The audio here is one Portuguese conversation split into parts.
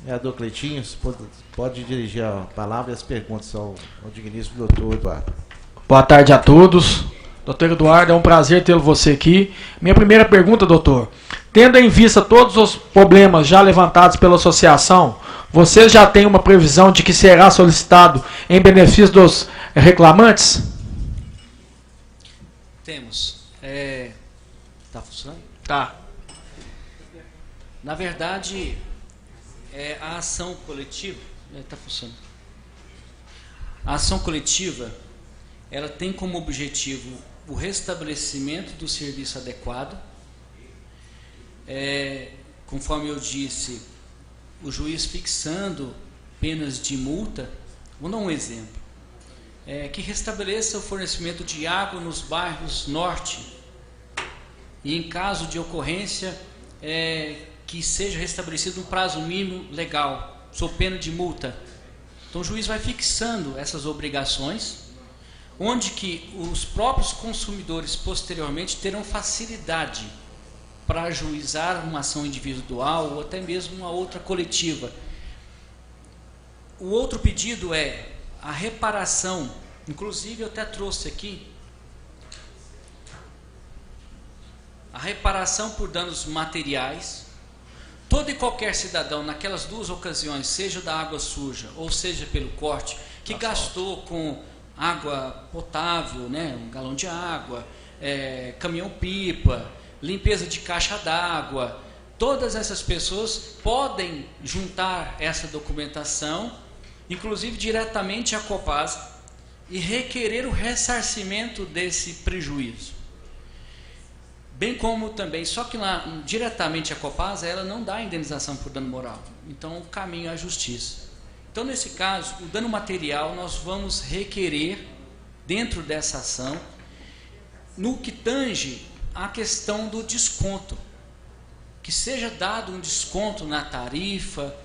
Vereador Cleitinho, pode dirigir a palavra e as perguntas ao digníssimo doutor Eduardo. Boa tarde a todos. Doutor Eduardo, é um prazer tê-lo você aqui. Minha primeira pergunta, doutor. Tendo em vista todos os problemas já levantados pela associação, você já tem uma previsão de que será solicitado em benefício dos reclamantes? Temos. Tá funcionando? Tá. Na verdade, a ação coletiva... Tá funcionando. A ação coletiva, ela tem como objetivo o restabelecimento do serviço adequado. Conforme eu disse, o juiz fixando penas de multa. Vou dar um exemplo. Que restabeleça o fornecimento de água nos bairros norte. E em caso de ocorrência, que seja restabelecido um prazo mínimo legal, sob pena de multa. Então o juiz vai fixando essas obrigações, onde que os próprios consumidores posteriormente terão facilidade para ajuizar uma ação individual ou até mesmo uma outra coletiva. O outro pedido é a reparação, inclusive eu até trouxe aqui, a reparação por danos materiais. Todo e qualquer cidadão, naquelas duas ocasiões, seja da água suja ou seja pelo corte, que gastou com água potável, né, um galão de água, caminhão-pipa, limpeza de caixa d'água, todas essas pessoas podem juntar essa documentação, inclusive diretamente à Copasa, e requerer o ressarcimento desse prejuízo. Bem como também, só que lá diretamente a Copasa, ela não dá indenização por dano moral. Então o caminho é a justiça. Então nesse caso, o dano material nós vamos requerer dentro dessa ação, no que tange a questão do desconto. Que seja dado um desconto na tarifa.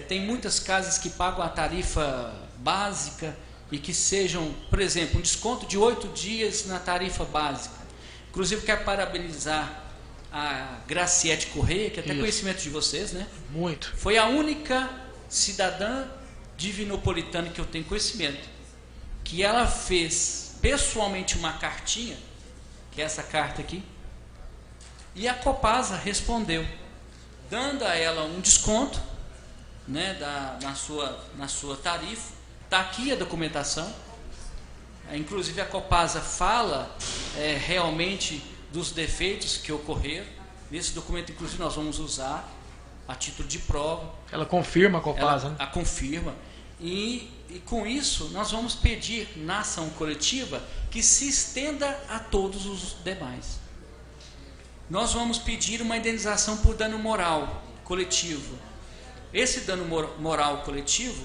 Tem muitas casas que pagam a tarifa básica e que sejam, por exemplo, um desconto de 8 dias na tarifa básica. Inclusive, quero parabenizar a Graciete Correia, que é até conhecimento de vocês, né? Muito. Foi a única cidadã divinopolitana que eu tenho conhecimento, que ela fez pessoalmente uma cartinha, que é essa carta aqui, e a Copasa respondeu, dando a ela um desconto, né, na sua tarifa. Está aqui a documentação. Inclusive a Copasa fala realmente dos defeitos que ocorreram. Nesse documento, inclusive, nós vamos usar a título de prova. Ela confirma a Copasa, ela, né? A confirma. E com isso, nós vamos pedir na ação coletiva que se estenda a todos os demais. Nós vamos pedir uma indenização por dano moral coletivo. Esse dano moral coletivo,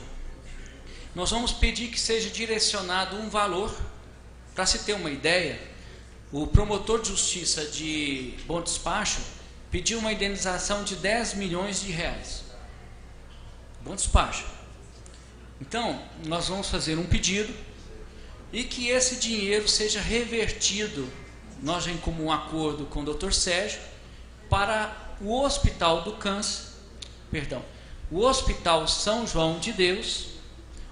nós vamos pedir que seja direcionado um valor. Para se ter uma ideia, o promotor de justiça de Bom Despacho pediu uma indenização de 10 milhões de reais. Bom Despacho. Então, nós vamos fazer um pedido e que esse dinheiro seja revertido, nós em comum acordo com o Dr. Sérgio, para o Hospital do Câncer, o Hospital São João de Deus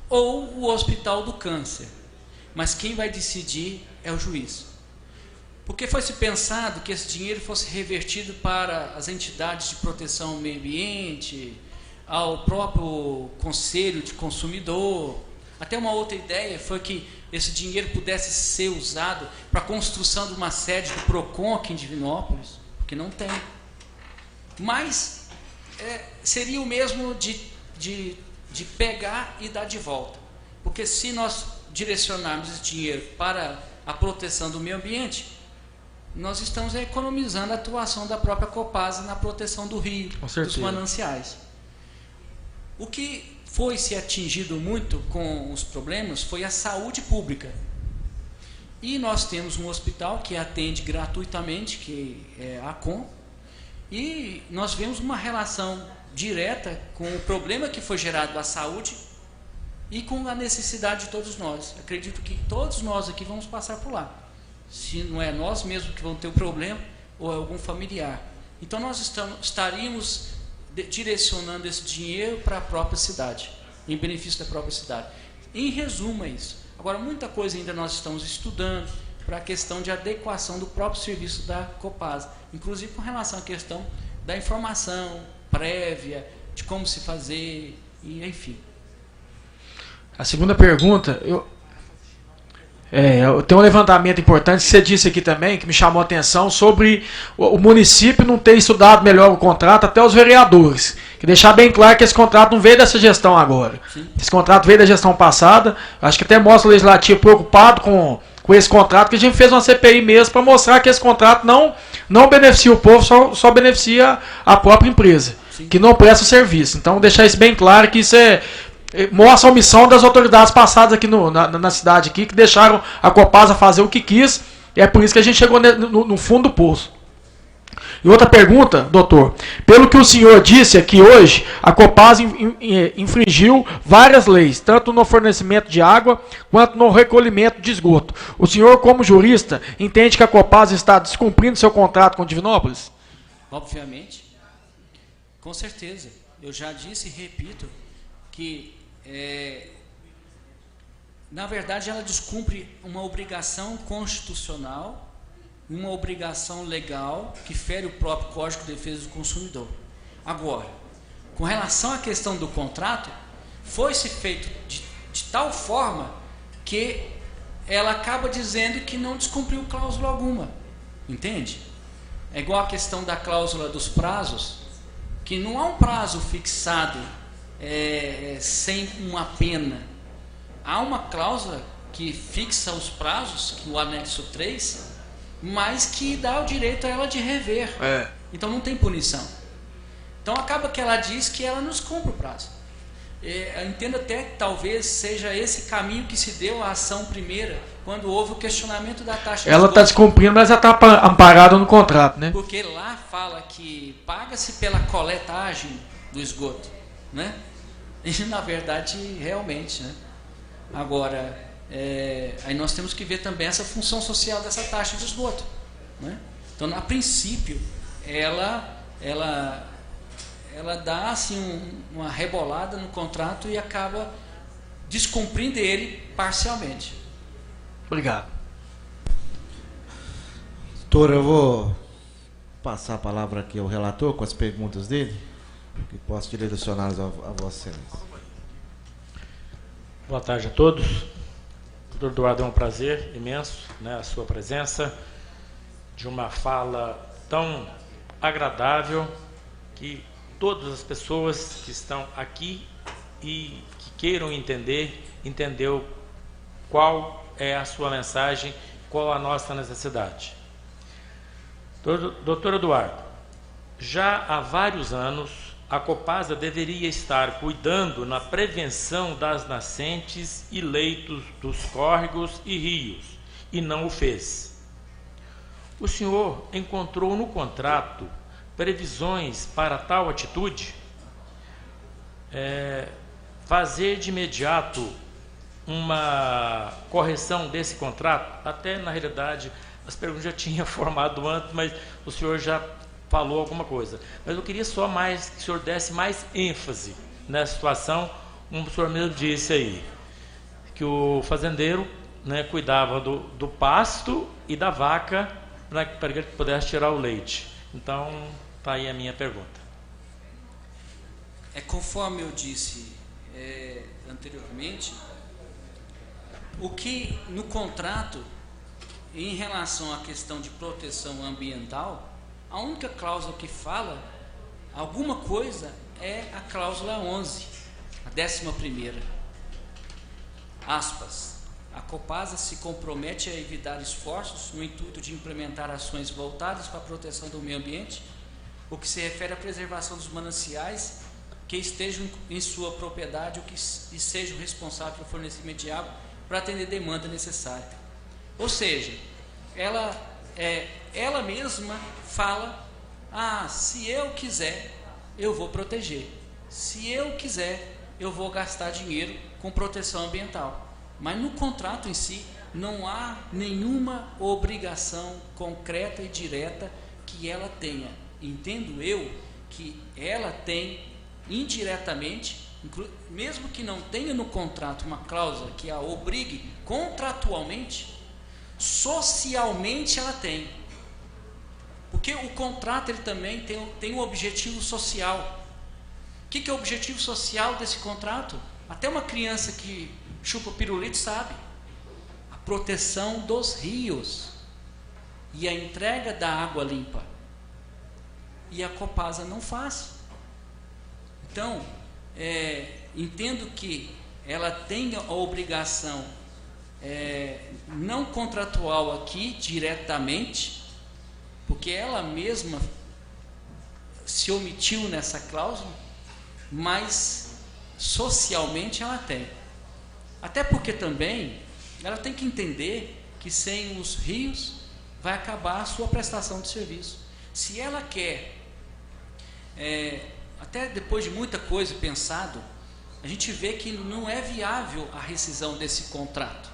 ou o Hospital do Câncer. Mas quem vai decidir é o juiz. Porque foi-se pensado que esse dinheiro fosse revertido para as entidades de proteção ao meio ambiente, ao próprio Conselho de Consumidor. Até uma outra ideia foi que esse dinheiro pudesse ser usado para a construção de uma sede do PROCON aqui em Divinópolis, porque não tem. Mas seria o mesmo de pegar e dar de volta. Porque se nós direcionarmos esse dinheiro para a proteção do meio ambiente, nós estamos economizando a atuação da própria Copasa na proteção do rio, dos mananciais. O que foi se atingido muito com os problemas foi a saúde pública. E nós temos um hospital que atende gratuitamente, que é a ACOM, e nós vemos uma relação direta com o problema que foi gerado à saúde e com a necessidade de todos nós. Acredito que todos nós aqui vamos passar por lá. Se não é nós mesmos que vamos ter o problema, ou é algum familiar. Então nós estaríamos direcionando esse dinheiro para a própria cidade, em benefício da própria cidade. Em resumo, é isso. Agora, muita coisa ainda nós estamos estudando para a questão de adequação do próprio serviço da Copasa, inclusive com relação à questão da informação prévia, de como se fazer, e enfim. A segunda pergunta, eu tenho um levantamento importante que você disse aqui também, que me chamou a atenção, sobre o município não ter estudado melhor o contrato, até os vereadores. Que deixar bem claro que esse contrato não veio dessa gestão agora. Sim. Esse contrato veio da gestão passada. Acho que até mostra o legislativo preocupado com esse contrato, que a gente fez uma CPI mesmo para mostrar que esse contrato não beneficia o povo, só beneficia a própria empresa, sim, que não presta o serviço. Então, deixar isso bem claro, que isso mostra a omissão das autoridades passadas aqui na cidade, aqui, que deixaram a Copasa fazer o que quis, e é por isso que a gente chegou no fundo do poço. E outra pergunta, doutor. Pelo que o senhor disse aqui hoje, a Copasa infringiu várias leis, tanto no fornecimento de água, quanto no recolhimento de esgoto. O senhor, como jurista, entende que a Copasa está descumprindo seu contrato com Divinópolis? Obviamente. Com certeza. Eu já disse e repito que, na verdade, ela descumpre uma obrigação constitucional, uma obrigação legal que fere o próprio Código de Defesa do Consumidor. Agora, com relação à questão do contrato, foi-se feito de tal forma que ela acaba dizendo que não descumpriu cláusula alguma. Entende? É igual a questão da cláusula dos prazos, que não há um prazo fixado sem uma pena. Há uma cláusula que fixa os prazos, que o anexo 3, mas que dá o direito a ela de rever. Então não tem punição. Então acaba que ela diz que ela nos cumpre o prazo. Eu entendo até que talvez seja esse caminho que se deu à ação primeira, quando houve o questionamento da taxa de esgoto. Ela está descumprindo, mas ela está amparada no contrato, né? Porque lá fala que paga-se pela coletagem do esgoto, né? E na verdade, realmente, né? Agora, aí nós temos que ver também essa função social dessa taxa de esgoto, né? Então, a princípio, ela dá assim uma rebolada no contrato e acaba descumprindo ele parcialmente. Obrigado. Doutor, eu vou passar a palavra aqui ao relator com as perguntas dele, que posso direcioná-las a Vossa Excelência. Boa tarde a todos. Doutor Eduardo, é um prazer imenso, né, a sua presença, de uma fala tão agradável que todas as pessoas que estão aqui e que queiram entendeu qual é a sua mensagem, qual a nossa necessidade. Doutor Eduardo, já há vários anos a Copasa deveria estar cuidando na prevenção das nascentes e leitos dos córregos e rios, e não o fez. O senhor encontrou no contrato previsões para tal atitude? Fazer de imediato uma correção desse contrato? Até, na realidade, as perguntas já tinha formado antes, mas o senhor já falou alguma coisa. Mas eu queria só mais que o senhor desse mais ênfase nessa situação. Como o senhor mesmo disse aí, que o fazendeiro, né, cuidava do pasto e da vaca para que ele pudesse tirar o leite. Então, está aí a minha pergunta. Conforme eu disse anteriormente, o que no contrato, em relação à questão de proteção ambiental, a única cláusula que fala alguma coisa é a cláusula 11, a 11ª. Aspas. A Copasa se compromete a evitar esforços no intuito de implementar ações voltadas para a proteção do meio ambiente, o que se refere à preservação dos mananciais que estejam em sua propriedade ou que sejam responsáveis pelo fornecimento de água para atender a demanda necessária. Ou seja, ela mesma fala: se eu quiser, eu vou proteger. Se eu quiser, eu vou gastar dinheiro com proteção ambiental. Mas no contrato em si, não há nenhuma obrigação concreta e direta que ela tenha. Entendo eu que ela tem indiretamente, mesmo que não tenha no contrato uma cláusula que a obrigue contratualmente, socialmente ela tem. Porque o contrato ele também tem um objetivo social. O que é o objetivo social desse contrato? Até uma criança que chupa pirulito sabe. A proteção dos rios e a entrega da água limpa. E a Copasa não faz. Então, entendo que ela tem a obrigação não contratual aqui diretamente, porque ela mesma se omitiu nessa cláusula, mas socialmente ela tem. Até porque também ela tem que entender que sem os rios vai acabar a sua prestação de serviço. Se ela quer, até depois de muita coisa pensado, a gente vê que não é viável a rescisão desse contrato.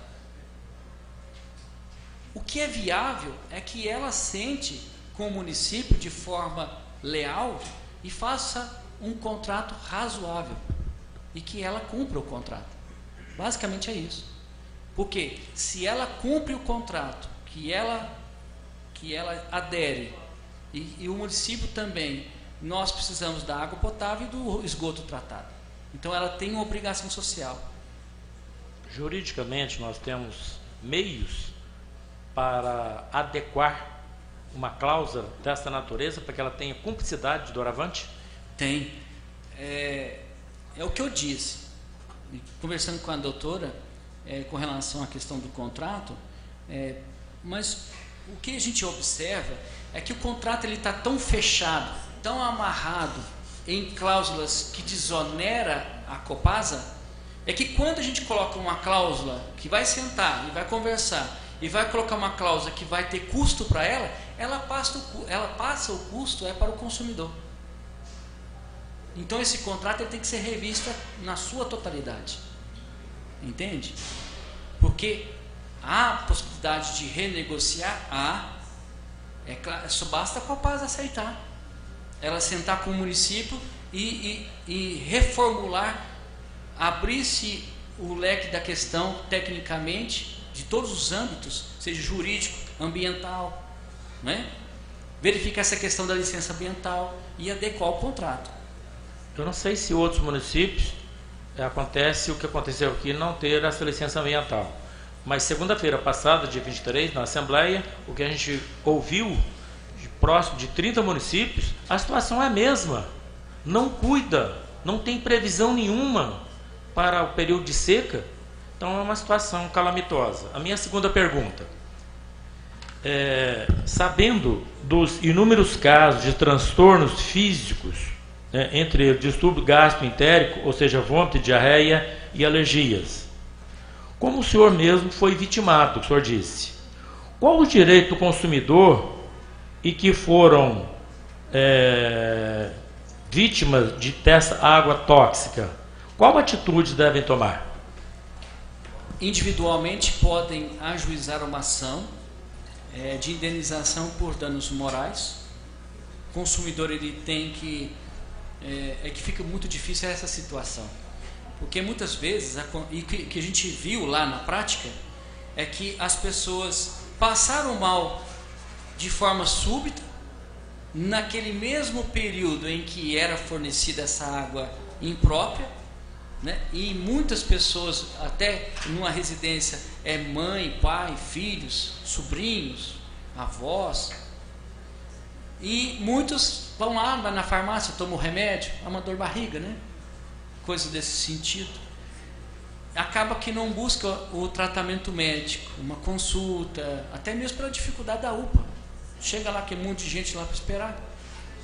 O que é viável é que ela sente com o município de forma leal e faça um contrato razoável e que ela cumpra o contrato. Basicamente é isso. Porque se ela cumpre o contrato, que ela adere e o município também, nós precisamos da água potável e do esgoto tratado. Então ela tem uma obrigação social. Juridicamente nós temos meios para adequar uma cláusula dessa natureza para que ela tenha cumplicidade do doravante? Tem. É o que eu disse. Conversando com a doutora com relação à questão do contrato, mas o que a gente observa é que o contrato ele está tão fechado, tão amarrado em cláusulas que desonera a Copasa, é que quando a gente coloca uma cláusula que vai sentar e vai conversar e vai colocar uma cláusula que vai ter custo para ela, ela passa o custo para o consumidor. Então esse contrato ele tem que ser revisto na sua totalidade, entende? Porque há possibilidade de renegociar, só basta a Copasa aceitar, ela sentar com o município e reformular, abrir-se o leque da questão tecnicamente de todos os âmbitos, seja jurídico, ambiental, né? Verificar essa questão da licença ambiental e adequar o contrato. Eu não sei se outros municípios acontece o que aconteceu aqui, não ter essa licença ambiental. Mas segunda-feira passada, dia 23, na Assembleia, o que a gente ouviu de próximo de 30 municípios, a situação é a mesma. Não cuida, não tem previsão nenhuma para o período de seca. Então é uma situação calamitosa. A minha segunda pergunta. Sabendo dos inúmeros casos de transtornos físicos, entre distúrbio gastroentérico, ou seja, vômito, diarreia e alergias, como o senhor mesmo foi vitimado, o senhor disse, qual o direito do consumidor e que foram vítimas dessa água tóxica, qual atitude devem tomar? Individualmente podem ajuizar uma ação de indenização por danos morais. O consumidor ele tem que que fica muito difícil essa situação, porque muitas vezes e que a gente viu lá na prática é que as pessoas passaram mal de forma súbita naquele mesmo período em que era fornecida essa água imprópria, né? E muitas pessoas, até numa residência, mãe, pai, filhos, sobrinhos, avós, e muitos vão lá, vai na farmácia, tomam remédio, é uma dor de barriga, né? Coisa desse sentido. Acaba que não busca o tratamento médico, uma consulta, até mesmo pela dificuldade da UPA. Chega lá que é um monte de gente lá para esperar.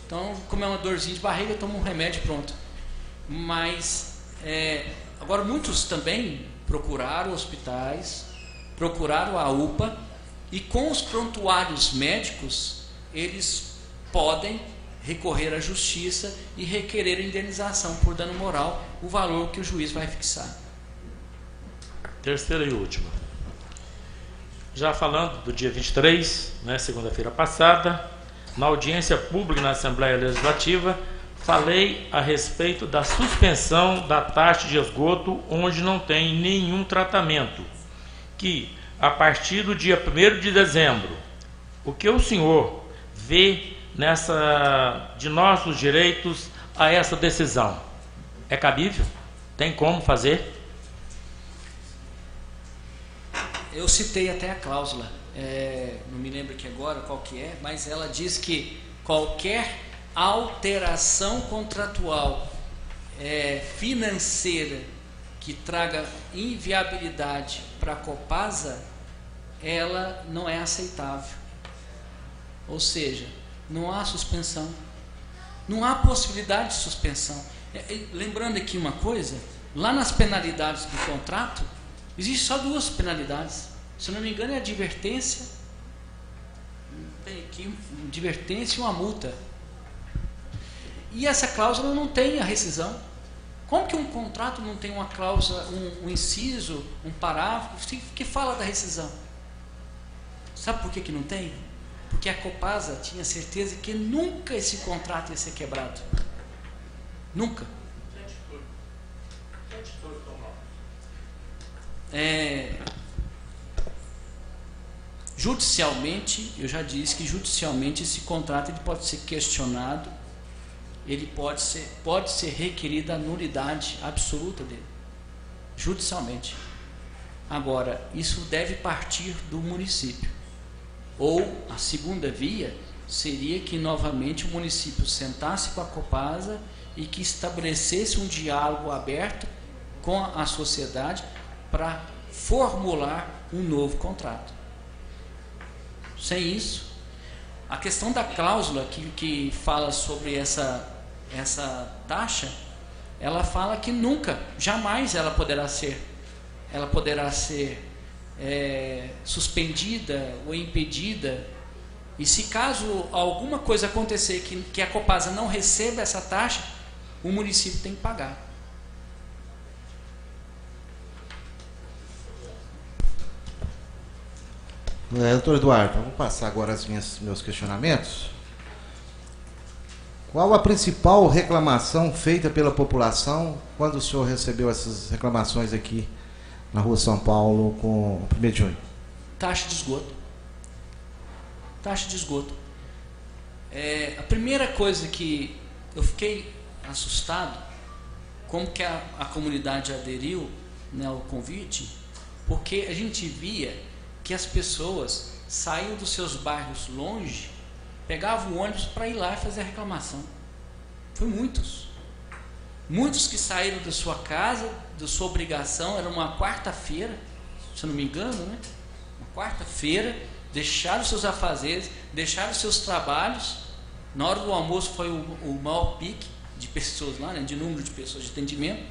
Então, como é uma dorzinha de barriga, toma um remédio e pronto. Mas, agora muitos também procuraram hospitais, procuraram a UPA, e com os prontuários médicos, eles podem recorrer à justiça e requerer indenização por dano moral, o valor que o juiz vai fixar. Terceira e última. Já falando do dia 23, segunda-feira passada, na audiência pública na Assembleia Legislativa, falei a respeito da suspensão da taxa de esgoto onde não tem nenhum tratamento, que a partir do dia 1º de dezembro, o que o senhor vê de nossos direitos a essa decisão? É cabível? Tem como fazer? Eu citei até a cláusula, não me lembro aqui agora qual que é, mas ela diz que qualquer alteração contratual financeira que traga inviabilidade para a Copasa, ela não é aceitável. Ou seja, não há suspensão, não há possibilidade de suspensão. Lembrando aqui uma coisa, lá nas penalidades do contrato, existem só 2 penalidades. Se eu não me engano, é a advertência, tem aqui advertência e uma multa. E essa cláusula não tem a rescisão. Como que um contrato não tem uma cláusula, um inciso, um parágrafo que fala da rescisão? Sabe por que não tem? Porque a Copasa tinha certeza que nunca esse contrato ia ser quebrado. Nunca. Judicialmente, eu já disse que judicialmente esse contrato ele pode ser questionado, ele pode ser requerida a nulidade absoluta dele, judicialmente. Agora, isso deve partir do município. Ou a segunda via seria que novamente o município sentasse com a Copasa e que estabelecesse um diálogo aberto com a sociedade para formular um novo contrato. Sem isso, a questão da cláusula que fala sobre essa taxa, ela fala que nunca, jamais ela poderá ser suspendida ou impedida. E se caso alguma coisa acontecer que a Copasa não receba essa taxa, o município tem que pagar. Doutor Eduardo, vamos passar agora meus questionamentos. Qual a principal reclamação feita pela população quando o senhor recebeu essas reclamações aqui na Rua São Paulo com 1º de junho? Taxa de esgoto. Taxa de esgoto. A primeira coisa que eu fiquei assustado, como que a comunidade aderiu, né, ao convite, porque a gente via que as pessoas saíam dos seus bairros longe, pegavam o ônibus para ir lá e fazer a reclamação. Foi muitos que saíram da sua casa, da sua obrigação, era uma quarta-feira, se eu não me engano, né? Uma quarta-feira, deixaram seus afazeres, deixaram seus trabalhos. Na hora do almoço foi o maior pique de pessoas lá, né? De número de pessoas de atendimento,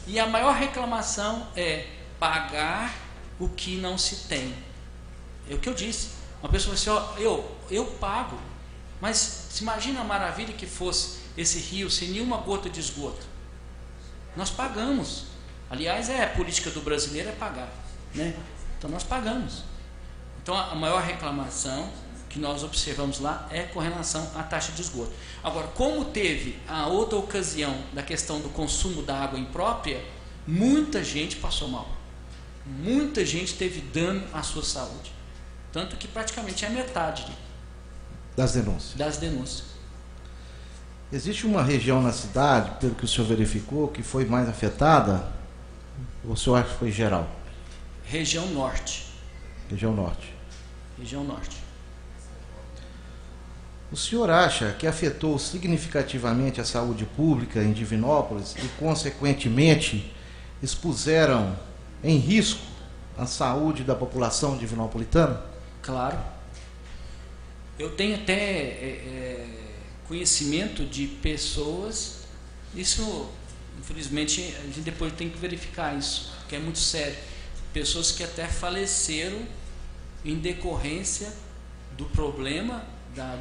e a maior reclamação é pagar o que não se tem. É o que eu disse. Uma pessoa assim, ó, eu pago, mas se imagina a maravilha que fosse esse rio sem nenhuma gota de esgoto. Nós pagamos. Aliás, a política do brasileiro é pagar, né? Então nós pagamos. Então a maior reclamação que nós observamos lá é com relação à taxa de esgoto. Agora, como teve a outra ocasião da questão do consumo da água imprópria, muita gente passou mal. Muita gente teve dano à sua saúde. Tanto que praticamente é a metade das denúncias. Existe uma região na cidade, pelo que o senhor verificou, que foi mais afetada? Ou o senhor acha que foi geral? Região Norte. Região Norte. Região Norte. O senhor acha que afetou significativamente a saúde pública em Divinópolis e, consequentemente, expuseram em risco a saúde da população divinopolitana? Claro. Eu tenho até conhecimento de pessoas, isso, infelizmente, a gente depois tem que verificar isso, que é muito sério. Pessoas que até faleceram em decorrência do problema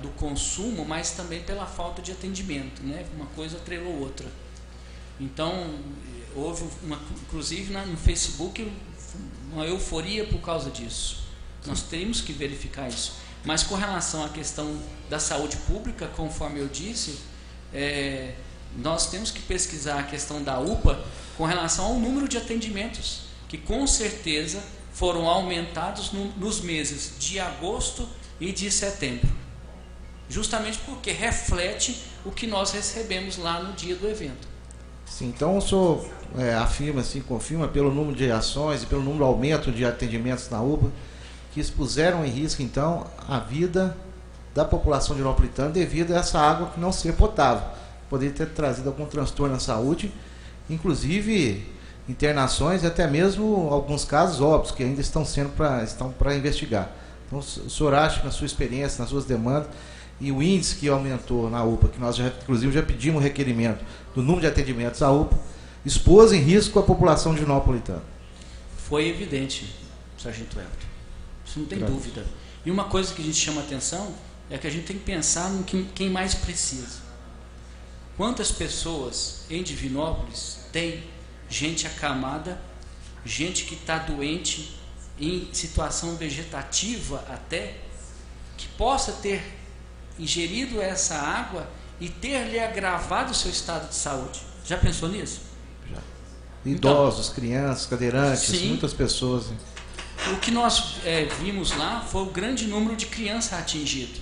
do consumo, mas também pela falta de atendimento, né? Uma coisa atrelou outra. Então, houve inclusive no Facebook, uma euforia por causa disso. Nós teríamos que verificar isso. Mas com relação à questão da saúde pública, conforme eu disse, nós temos que pesquisar a questão da UPA com relação ao número de atendimentos, que com certeza foram aumentados nos meses de agosto e de setembro. Justamente porque reflete o que nós recebemos lá no dia do evento. Sim, então o senhor afirma, assim, confirma pelo número de ações e pelo número de aumento de atendimentos na UPA, que expuseram em risco, então, a vida da população de Nilópolis devido a essa água que não ser potável. Poderia ter trazido algum transtorno na saúde, inclusive internações e até mesmo alguns casos óbvios que ainda estão para investigar. Então, o senhor acha, na sua experiência, nas suas demandas, e o índice que aumentou na UPA, que nós inclusive já pedimos requerimento do número de atendimentos à UPA, expôs em risco a população de Nilópolitana? Foi evidente, Sargento Everton. Isso não tem dúvida. E uma coisa que a gente chama atenção é que a gente tem que pensar em quem mais precisa. Quantas pessoas em Divinópolis tem gente acamada, gente que está doente, em situação vegetativa até, que possa ter ingerido essa água e ter lhe agravado o seu estado de saúde? Já pensou nisso? Já. Idosos, crianças, cadeirantes, sim, muitas pessoas. O que nós vimos lá foi o grande número de crianças atingido,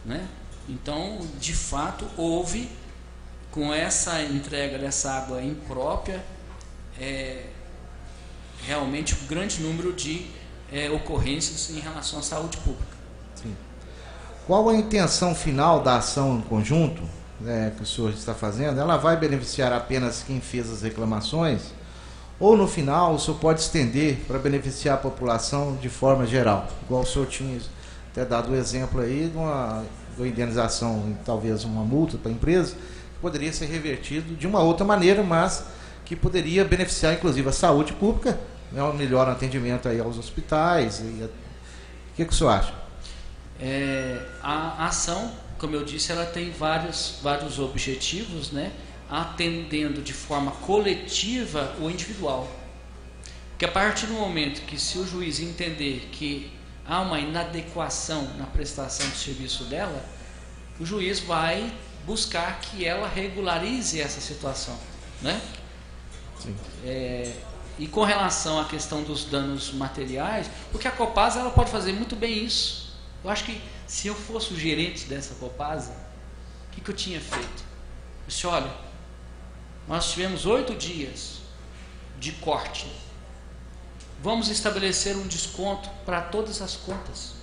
né? Então, de fato, houve, com essa entrega dessa água imprópria, realmente um grande número de ocorrências em relação à saúde pública. Sim. Qual a intenção final da ação em conjunto que o senhor está fazendo? Ela vai beneficiar apenas quem fez as reclamações? Ou no final o senhor pode estender para beneficiar a população de forma geral? Igual o senhor tinha até dado o exemplo aí de uma indenização, talvez uma multa para a empresa, que poderia ser revertido de uma outra maneira, mas que poderia beneficiar inclusive a saúde pública, né, um melhor atendimento aí aos hospitais. O que o senhor acha? A ação, como eu disse, ela tem vários objetivos, né? Atendendo de forma coletiva ou individual. Porque a partir do momento que, se o juiz entender que há uma inadequação na prestação de serviço dela, o juiz vai buscar que ela regularize essa situação, né? Sim. E com relação à questão dos danos materiais, porque a Copasa ela pode fazer muito bem isso. Eu acho que se eu fosse o gerente dessa Copasa, o que eu tinha feito? Eu disse, olha, nós tivemos 8 dias de corte. Vamos estabelecer um desconto para todas as contas.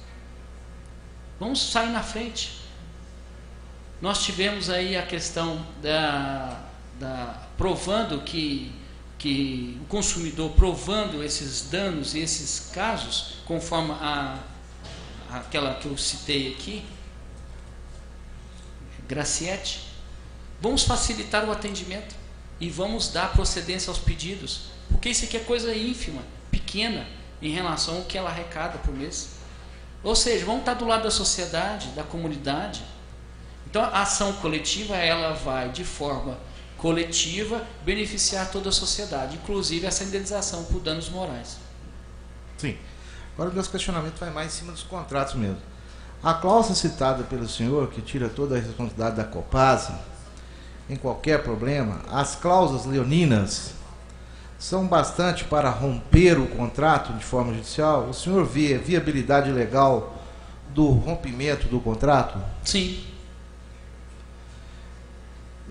Vamos sair na frente. Nós tivemos aí a questão provando que o consumidor provando esses danos e esses casos, conforme aquela que eu citei aqui, Graciete. Vamos facilitar o atendimento e vamos dar procedência aos pedidos, porque isso aqui é coisa ínfima, pequena, em relação ao que ela arrecada por mês. Ou seja, vamos estar do lado da sociedade, da comunidade. Então a ação coletiva, ela vai de forma coletiva beneficiar toda a sociedade, inclusive essa indenização por danos morais. Sim. Agora o meu questionamento vai mais em cima dos contratos mesmo. A cláusula citada pelo senhor, que tira toda a responsabilidade da Copasa em qualquer problema, as cláusulas leoninas são bastante para romper o contrato de forma judicial? O senhor vê viabilidade legal do rompimento do contrato? Sim.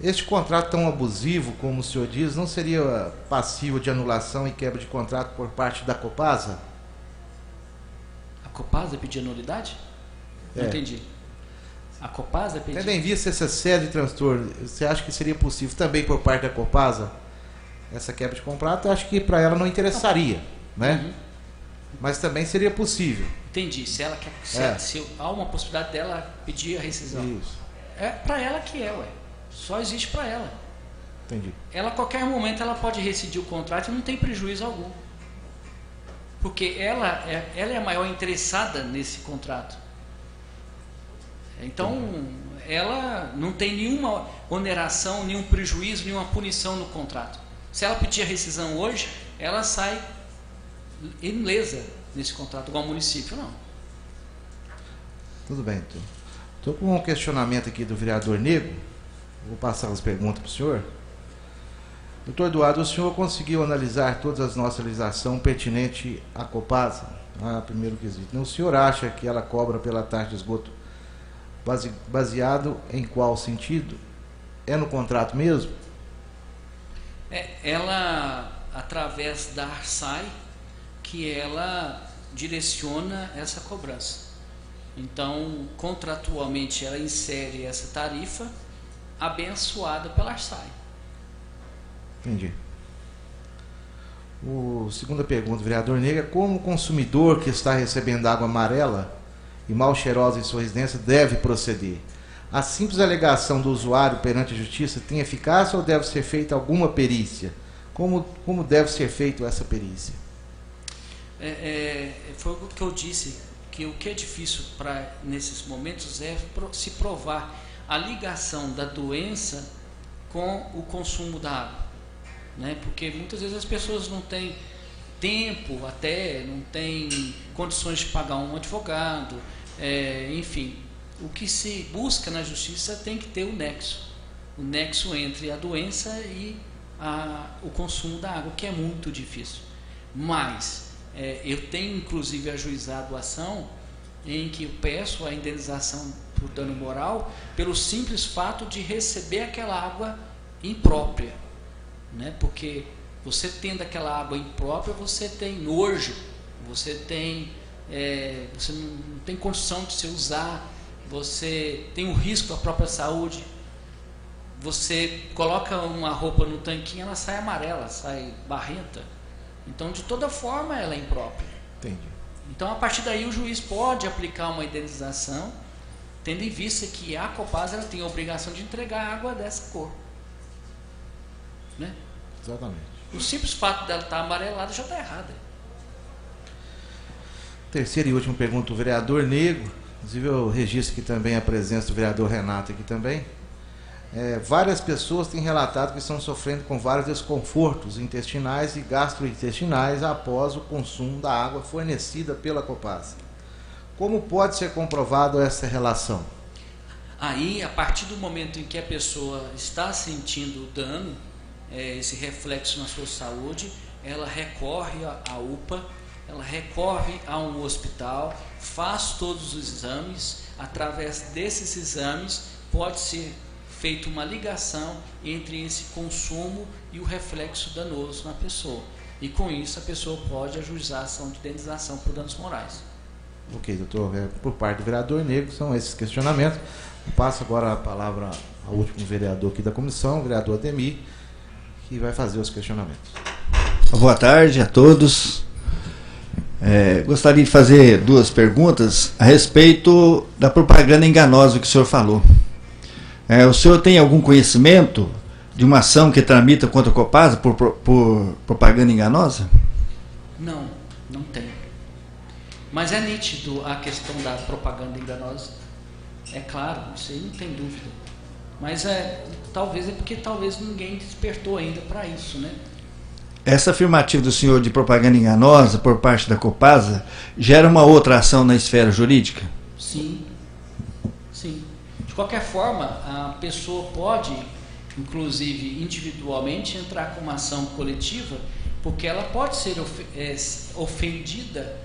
Este contrato tão abusivo, como o senhor diz, não seria passível de anulação e quebra de contrato por parte da Copasa? A Copasa pedir nulidade? Não entendi. A Copasa pedir... Tendo em vista essa série de transtornos, você acha que seria possível também por parte da Copasa essa quebra de contrato? Eu acho que para ela não interessaria, né? Uhum. Mas também seria possível. Entendi. Se ela quer, se há uma possibilidade dela pedir a rescisão. Isso. É para ela que ué. Só existe para ela. Entendi. Ela, a qualquer momento, ela pode rescindir o contrato e não tem prejuízo algum. Porque ela é a maior interessada nesse contrato. Então, ela não tem nenhuma oneração, nenhum prejuízo, nenhuma punição no contrato. Se ela pedir a rescisão hoje, ela sai ilesa nesse contrato, igual ao município, não. Tudo bem, então. Estou com um questionamento aqui do vereador Nego. Vou passar as perguntas para o senhor. Doutor Eduardo, o senhor conseguiu analisar todas as nossas legislações pertinentes à Copasa? Primeiro quesito. O senhor acha que ela cobra pela taxa de esgoto baseado em qual sentido? É no contrato mesmo? Ela, através da ARSAI, que ela direciona essa cobrança. Então, contratualmente, ela insere essa tarifa abençoada pela ARSAI. Entendi. Segunda pergunta, vereador Negro, como o consumidor que está recebendo água amarela e mal cheirosa em sua residência deve proceder? A simples alegação do usuário perante a justiça tem eficácia ou deve ser feita alguma perícia? Como deve ser feita essa perícia? Foi o que eu disse, que o que é difícil nesses momentos é se provar a ligação da doença com o consumo da água. Né? Porque muitas vezes as pessoas não têm tempo, não têm condições de pagar um advogado, enfim. O que se busca na justiça tem que ter o nexo entre a doença e o consumo da água, que é muito difícil. Mas eu tenho inclusive ajuizado ação em que eu peço a indenização por dano moral pelo simples fato de receber aquela água imprópria, né? Porque você tendo aquela água imprópria, você tem nojo, você não tem condição de se usar, você tem um risco à própria saúde. Você coloca uma roupa no tanquinho, ela sai amarela, sai barrenta. Então, de toda forma, ela é imprópria. Entendi. Então, a partir daí, o juiz pode aplicar uma indenização, tendo em vista que a Copasa ela tem a obrigação de entregar água dessa cor. Né? Exatamente. O simples fato dela estar amarelada já está errada. Terceira e última pergunta do vereador Negro. Inclusive, eu registro aqui também a presença do vereador Renato aqui também. Várias pessoas têm relatado que estão sofrendo com vários desconfortos intestinais e gastrointestinais após o consumo da água fornecida pela Copasa. Como pode ser comprovado essa relação? Aí, a partir do momento em que a pessoa está sentindo dano, esse reflexo na sua saúde, ela recorre à UPA, ela recorre a um hospital, faz todos os exames. Através desses exames pode ser feita uma ligação entre esse consumo e o reflexo danoso na pessoa. E com isso a pessoa pode ajuizar a ação de indenização por danos morais. Ok, doutor. Por parte do vereador Negro, são esses questionamentos. Eu passo agora a palavra ao último vereador aqui da comissão, o vereador Ademir, que vai fazer os questionamentos. Boa tarde a todos. Gostaria de fazer duas perguntas a respeito da propaganda enganosa que o senhor falou. O senhor tem algum conhecimento de uma ação que tramita contra a Copasa por propaganda enganosa? Não tem. Mas é nítido a questão da propaganda enganosa. É claro, isso aí não tem dúvida. Mas talvez porque ninguém despertou ainda para isso, né? Essa afirmativa do senhor de propaganda enganosa por parte da Copasa gera uma outra ação na esfera jurídica? Sim. De qualquer forma, a pessoa pode, inclusive individualmente, entrar com uma ação coletiva, porque ela pode ser ofendida,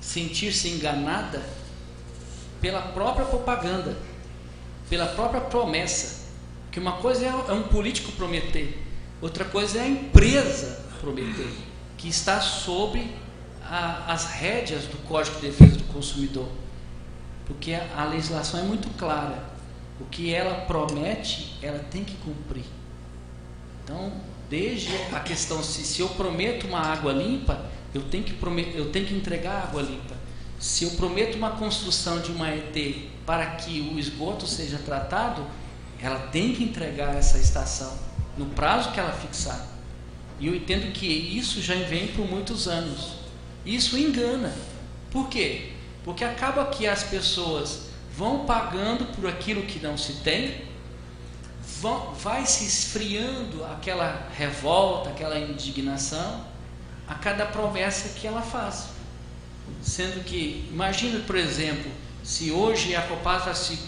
sentir-se enganada pela própria propaganda, pela própria promessa. Que uma coisa é um político prometer, outra coisa é a empresa prometer, que está sob as rédeas do Código de Defesa do Consumidor. Porque a legislação é muito clara. O que ela promete, ela tem que cumprir. Então, desde a questão se eu prometo uma água limpa, eu tenho que entregar água limpa. Se eu prometo uma construção de uma ET para que o esgoto seja tratado, ela tem que entregar essa estação no prazo que ela fixar. E eu entendo que isso já vem por muitos anos. Isso engana. Por quê? Porque acaba que as pessoas vão pagando por aquilo que não se tem, vai se esfriando aquela revolta, aquela indignação a cada promessa que ela faz. Sendo que, imagina, por exemplo, se hoje a Copasa se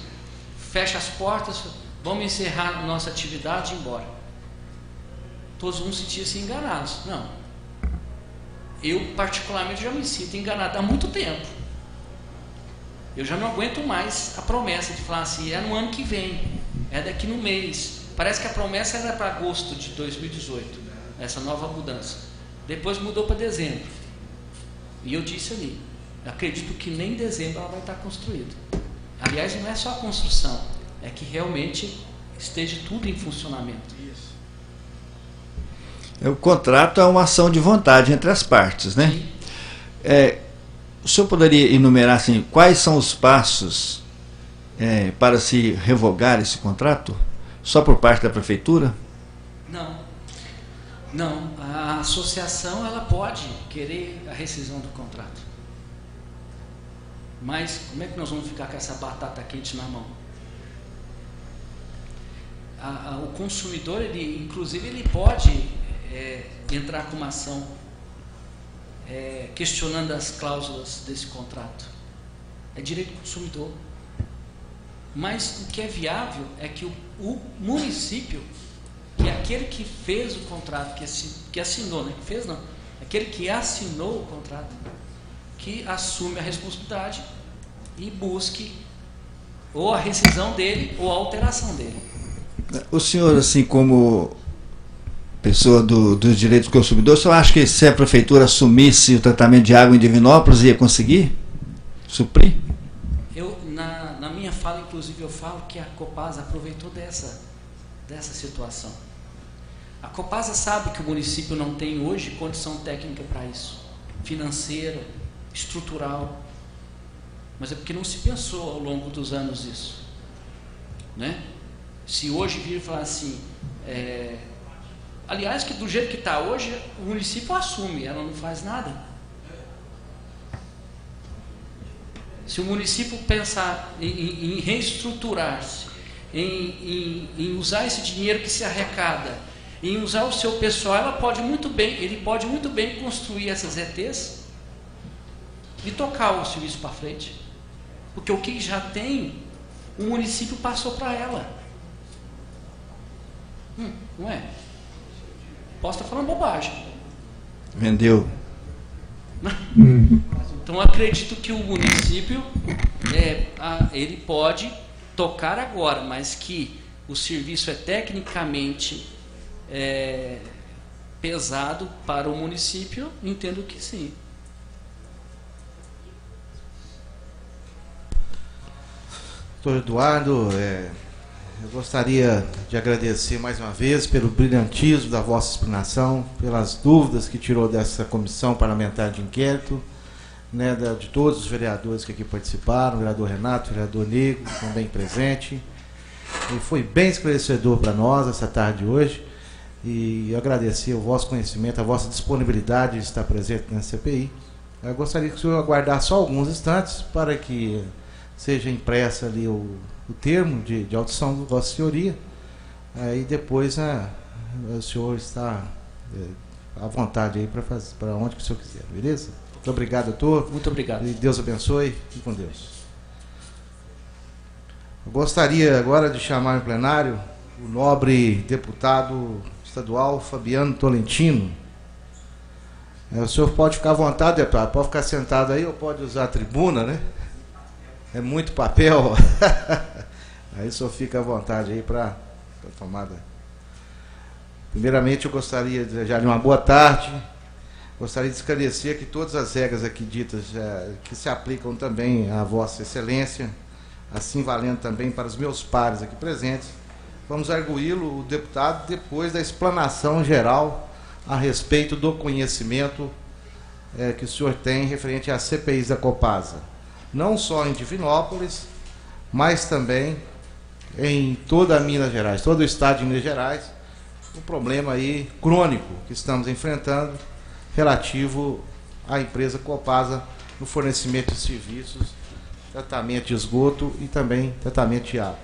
fecha as portas vamos encerrar a nossa atividade e ir embora. Todos vão sentir-se enganados. Não. Eu, particularmente, já me sinto enganado há muito tempo. Eu já não aguento mais a promessa de falar assim, é no ano que vem, é daqui no mês. Parece que a promessa era para agosto de 2018, essa nova mudança. Depois mudou para dezembro. E eu disse ali, acredito que nem em dezembro ela vai estar construída. Aliás, não é só a construção, é que realmente esteja tudo em funcionamento. Isso. O contrato é uma ação de vontade entre as partes, né? O senhor poderia enumerar assim, quais são os passos para se revogar esse contrato? Só por parte da prefeitura? Não. Não. A associação ela pode querer a rescisão do contrato. Mas como é que nós vamos ficar com essa batata quente na mão? O consumidor, inclusive, ele pode entrar com uma ação questionando as cláusulas desse contrato. É direito do consumidor. Mas o que é viável é que o município, que é aquele que fez o contrato, que assinou, né? Que fez não, aquele que assinou o contrato, que assume a responsabilidade e busque ou a rescisão dele ou a alteração dele. O senhor, assim, como pessoa dos direitos do consumidor, o senhor acha que se a prefeitura assumisse o tratamento de água em Divinópolis, ia conseguir suprir? Na minha fala, inclusive, eu falo que a Copasa aproveitou dessa situação. A Copasa sabe que o município não tem hoje condição técnica para isso, financeira, estrutural, mas é porque não se pensou ao longo dos anos isso, né? Se hoje vir falar assim, aliás, que do jeito que está hoje, o município assume, ela não faz nada. Se o município pensar em reestruturar-se, em usar esse dinheiro que se arrecada, em usar o seu pessoal, ele pode muito bem construir essas ETs e tocar o serviço para frente. Porque o que já tem, o município passou para ela. Não é? Posso estar falando bobagem. Vendeu. Então acredito que o município ele pode tocar agora, mas que o serviço é tecnicamente pesado para o município, entendo que sim. Doutor Eduardo, eu gostaria de agradecer mais uma vez pelo brilhantismo da vossa explanação, pelas dúvidas que tirou dessa comissão parlamentar de inquérito, né, de todos os vereadores que aqui participaram, o vereador Renato, o vereador Negro, também presente. E foi bem esclarecedor para nós essa tarde de hoje. E agradecer o vosso conhecimento, a vossa disponibilidade de estar presente na CPI. Eu gostaria que o senhor aguardasse só alguns instantes para que seja impressa ali o termo de audição da vossa senhoria. Aí depois o senhor está à vontade aí para onde que o senhor quiser, beleza? Muito obrigado, doutor. Muito obrigado. E Deus abençoe. E com Deus. Eu gostaria agora de chamar em plenário o nobre deputado estadual Fabiano Tolentino. O senhor pode ficar à vontade, deputado. Pode ficar sentado aí ou pode usar a tribuna, né? É muito papel. Aí o senhor fica à vontade aí para a tomada. Primeiramente, eu gostaria de desejar-lhe uma boa tarde. Gostaria de esclarecer que todas as regras aqui ditas que se aplicam também à Vossa Excelência, assim valendo também para os meus pares aqui presentes, vamos arguí-lo, o deputado, depois da explanação geral a respeito do conhecimento que o senhor tem referente às CPIs da Copasa. Não só em Divinópolis, mas também em toda a Minas Gerais, todo o estado de Minas Gerais, um problema aí crônico que estamos enfrentando relativo à empresa Copasa no fornecimento de serviços, tratamento de esgoto e também tratamento de água.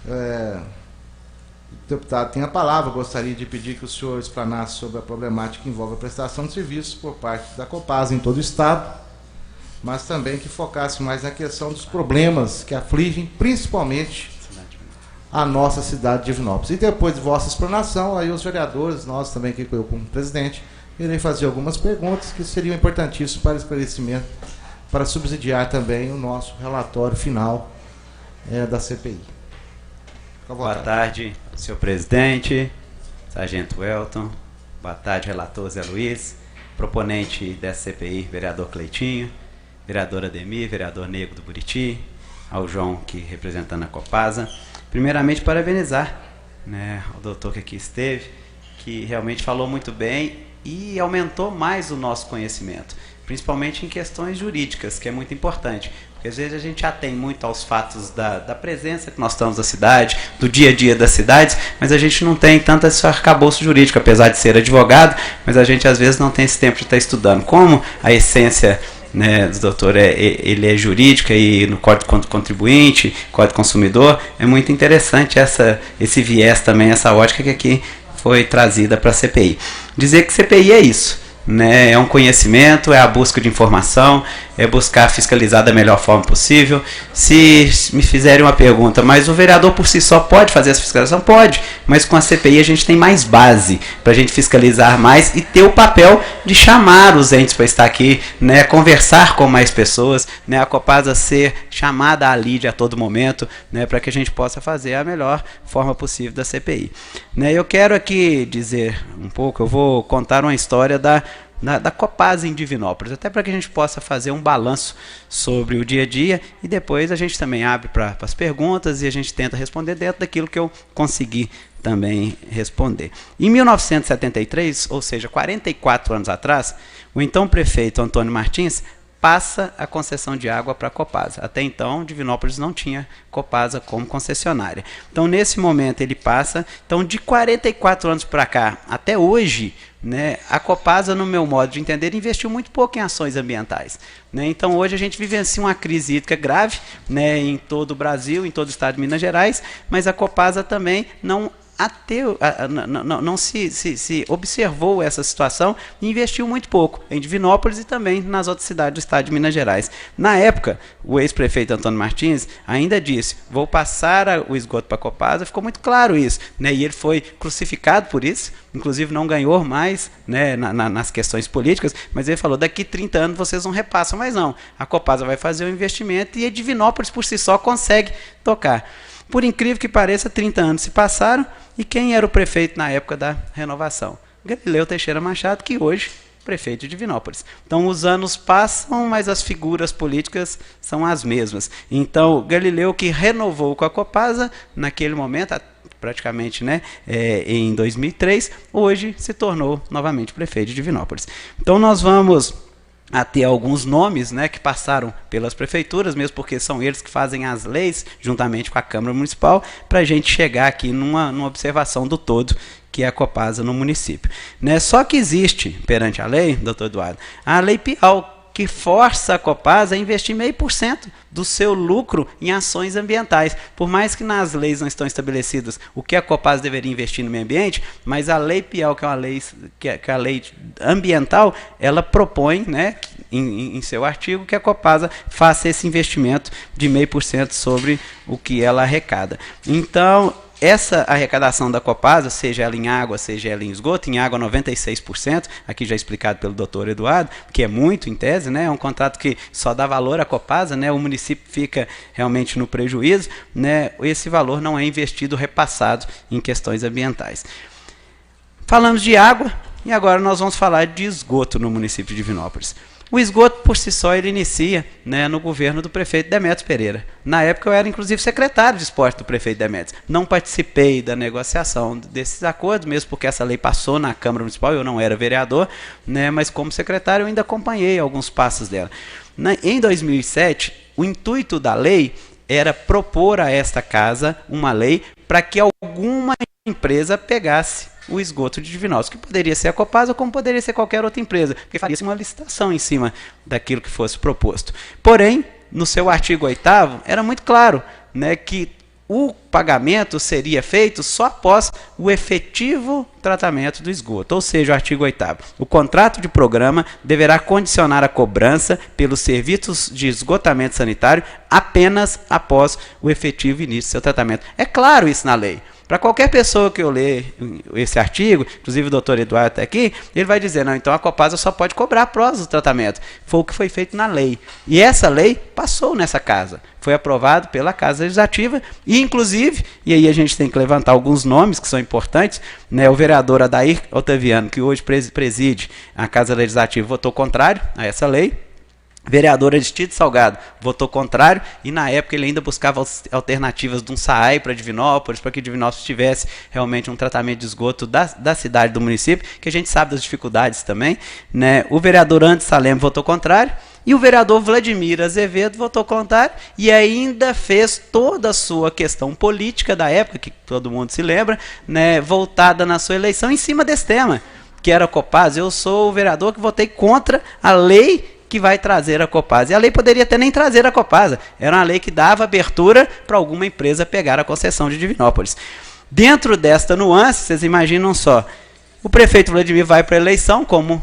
O deputado tem a palavra, gostaria de pedir que o senhor explanasse sobre a problemática que envolve a prestação de serviços por parte da Copasa em todo o estado, mas também que focasse mais na questão dos problemas que afligem principalmente a nossa cidade de Divinópolis. E depois de vossa explanação, aí os vereadores, nós também, que eu como presidente, irei fazer algumas perguntas que seriam importantíssimas para esclarecimento, para subsidiar também o nosso relatório final da CPI. Boa tarde, senhor presidente, sargento Welton, boa tarde, relator Zé Luiz, proponente dessa CPI, vereador Cleitinho, vereador Ademir, vereador Nego do Buriti, ao João, que representando a Copasa. Primeiramente, parabenizar, né, o doutor que aqui esteve, que realmente falou muito bem e aumentou mais o nosso conhecimento, principalmente em questões jurídicas, que é muito importante. Porque às vezes a gente atém muito aos fatos da presença que nós estamos na cidade, do dia a dia das cidades, mas a gente não tem tanto esse arcabouço jurídico, apesar de ser advogado, mas a gente às vezes não tem esse tempo de estar estudando. Como a essência, né, do doutor ele é jurídica e no Código do Contribuinte, Código do Consumidor, é muito interessante esse viés também, essa ótica que aqui foi trazida para a CPI. Dizer que CPI é isso, né? É um conhecimento, é a busca de informação, é buscar fiscalizar da melhor forma possível. Se me fizerem uma pergunta, mas o vereador por si só pode fazer essa fiscalização? Pode, mas com a CPI a gente tem mais base para a gente fiscalizar mais e ter o papel de chamar os entes para estar aqui, né? Conversar com mais pessoas, né? A Copasa ser chamada à lide a todo momento, né? Para que a gente possa fazer a melhor forma possível da CPI. Né? Eu quero aqui dizer um pouco, eu vou contar uma história da Copasa em Divinópolis, até para que a gente possa fazer um balanço sobre o dia a dia e depois a gente também abre para as perguntas e a gente tenta responder dentro daquilo que eu consegui também responder. Em 1973, ou seja, 44 anos atrás, o então prefeito Antônio Martins passa a concessão de água para a Copasa. Até então, Divinópolis não tinha Copasa como concessionária. Então, nesse momento, ele passa. Então, de 44 anos para cá, até hoje, né, a Copasa, no meu modo de entender, investiu muito pouco em ações ambientais. Né? Então, hoje a gente vivencia uma crise hídrica grave, né, em todo o Brasil, em todo o estado de Minas Gerais, mas a Copasa também não se observou essa situação e investiu muito pouco em Divinópolis e também nas outras cidades do estado de Minas Gerais. Na época, o ex-prefeito Antônio Martins ainda disse, vou passar o esgoto para a Copasa, ficou muito claro isso, né? E ele foi crucificado por isso, inclusive não ganhou mais, né, nas questões políticas, mas ele falou, daqui 30 anos vocês não repassam, mas não, a Copasa vai fazer o investimento e a Divinópolis por si só consegue tocar. Por incrível que pareça, 30 anos se passaram, e quem era o prefeito na época da renovação? Galileu Teixeira Machado, que hoje é prefeito de Divinópolis. Então, os anos passam, mas as figuras políticas são as mesmas. Então, Galileu, que renovou com a Copasa, naquele momento, praticamente, né, em 2003, hoje se tornou novamente prefeito de Divinópolis. Então, nós vamos a ter alguns nomes, né, que passaram pelas prefeituras, mesmo porque são eles que fazem as leis, juntamente com a Câmara Municipal, para a gente chegar aqui numa observação do todo, que é a Copasa no município. Né? Só que existe, perante a lei, doutor Eduardo, a Lei Piau, que força a Copasa a investir 0,5% do seu lucro em ações ambientais. Por mais que nas leis não estão estabelecidas o que a Copasa deveria investir no meio ambiente, mas a Lei Piau, que é uma lei, que é a lei ambiental, ela propõe, né, em seu artigo, que a Copasa faça esse investimento de 0,5% sobre o que ela arrecada. Então, essa arrecadação da Copasa, seja ela em água, seja ela em esgoto, em água 96%, aqui já explicado pelo doutor Eduardo, que é muito em tese, né? É um contrato que só dá valor à Copasa, né? O município fica realmente no prejuízo, né? Esse valor não é investido, repassado em questões ambientais. Falamos de água e agora nós vamos falar de esgoto no município de Divinópolis. O esgoto, por si só, ele inicia, né, no governo do prefeito Demetrios Pereira. Na época, eu era, inclusive, secretário de esporte do prefeito Demetrios. Não participei da negociação desses acordos, mesmo porque essa lei passou na Câmara Municipal, eu não era vereador, né, mas como secretário eu ainda acompanhei alguns passos dela. Em 2007, o intuito da lei era propor a esta casa uma lei para que alguma empresa pegasse o esgoto de Divinópolis, que poderia ser a Copasa, como poderia ser qualquer outra empresa, porque faria-se uma licitação em cima daquilo que fosse proposto. Porém, no seu artigo 8º, era muito claro, né, que o pagamento seria feito só após o efetivo tratamento do esgoto, ou seja, o artigo 8º. O contrato de programa deverá condicionar a cobrança pelos serviços de esgotamento sanitário apenas após o efetivo início do seu tratamento. É claro isso na lei. Para qualquer pessoa que eu ler esse artigo, inclusive o doutor Eduardo está aqui, ele vai dizer, não, então a Copasa só pode cobrar após o tratamento. Foi o que foi feito na lei. E essa lei passou nessa casa. Foi aprovado pela Casa Legislativa e, inclusive, e aí a gente tem que levantar alguns nomes que são importantes, né, o vereador Adair Otaviano, que hoje preside a Casa Legislativa, votou contrário a essa lei. Vereador Aristides Salgado votou contrário e na época ele ainda buscava alternativas de um SAAI para Divinópolis, para que Divinópolis tivesse realmente um tratamento de esgoto da cidade, do município, que a gente sabe das dificuldades também, né? O vereador Andes Salem votou contrário e o vereador Vladimir Azevedo votou contrário e ainda fez toda a sua questão política da época, que todo mundo se lembra, né, voltada na sua eleição em cima desse tema, que era a Copasa. Eu sou o vereador que votei contra a lei que vai trazer a Copasa. E a lei poderia até nem trazer a Copasa. Era uma lei que dava abertura para alguma empresa pegar a concessão de Divinópolis. Dentro desta nuance, vocês imaginam só, o prefeito Vladimir vai para a eleição como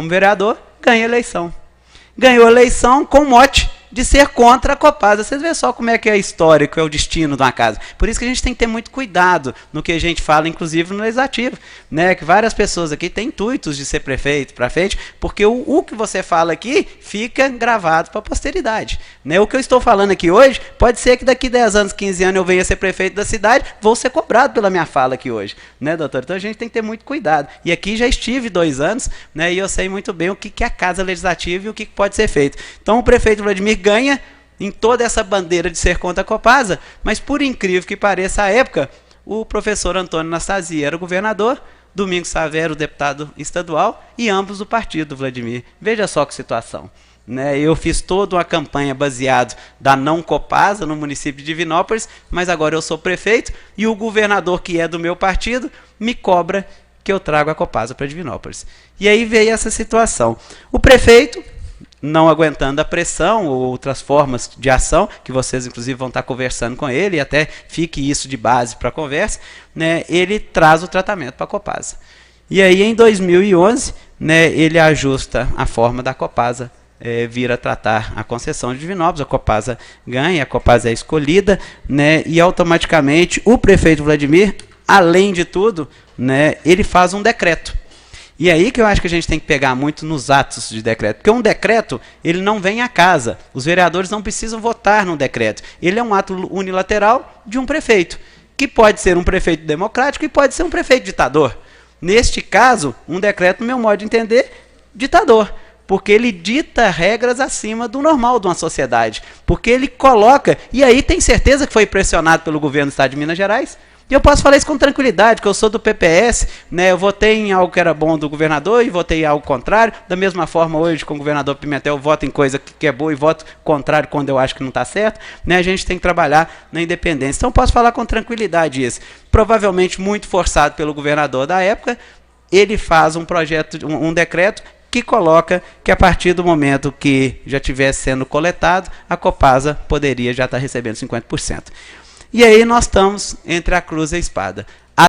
vereador, ganha a eleição. Ganhou a eleição com mote de ser contra a Copasa. Vocês veem só como é que é a história, que é o destino de uma casa. Por isso que a gente tem que ter muito cuidado no que a gente fala, inclusive no legislativo, né? Que várias pessoas aqui têm intuitos de ser prefeito para frente, porque o que você fala aqui fica gravado para a posteridade, né? O que eu estou falando aqui hoje, pode ser que daqui 10 anos, 15 anos eu venha ser prefeito da cidade, vou ser cobrado pela minha fala aqui hoje, né, doutor? Então a gente tem que ter muito cuidado. E aqui já estive 2 anos, né? E eu sei muito bem o que é a Casa Legislativa e o que pode ser feito. Então o prefeito Vladimir ganha em toda essa bandeira de ser contra a Copasa, mas por incrível que pareça, à época, o professor Antônio Anastasia era o governador, Domingos Savero, o deputado estadual, e ambos do partido, Vladimir. Veja só que situação, né? Eu fiz toda uma campanha baseada da não Copasa no município de Divinópolis, mas agora eu sou prefeito e o governador, que é do meu partido, me cobra que eu trago a Copasa para Divinópolis. E aí veio essa situação. O prefeito, não aguentando a pressão ou outras formas de ação, que vocês inclusive vão estar conversando com ele, e até fique isso de base para a conversa, né, ele traz o tratamento para a Copasa. E aí em 2011, né, ele ajusta a forma da Copasa vir a tratar a concessão de Divinópolis, a Copasa ganha, a Copasa é escolhida, né, e automaticamente o prefeito Vladimir, além de tudo, né, ele faz um decreto. E aí que eu acho que a gente tem que pegar muito nos atos de decreto. Porque um decreto, ele não vem à casa. Os vereadores não precisam votar num decreto. Ele é um ato unilateral de um prefeito, que pode ser um prefeito democrático e pode ser um prefeito ditador. Neste caso, um decreto, no meu modo de entender, ditador. Porque ele dita regras acima do normal de uma sociedade. Porque ele coloca, e aí tem certeza que foi pressionado pelo governo do Estado de Minas Gerais. E eu posso falar isso com tranquilidade, que eu sou do PPS, né? Eu votei em algo que era bom do governador e votei em algo contrário. Da mesma forma, hoje, com o governador Pimentel, eu voto em coisa que é boa e voto contrário quando eu acho que não está certo. Né? A gente tem que trabalhar na independência. Então, eu posso falar com tranquilidade isso. Provavelmente muito forçado pelo governador da época, ele faz um projeto, um decreto que coloca que a partir do momento que já estivesse sendo coletado, a Copasa poderia já estar recebendo 50%. E aí nós estamos entre a cruz e a espada.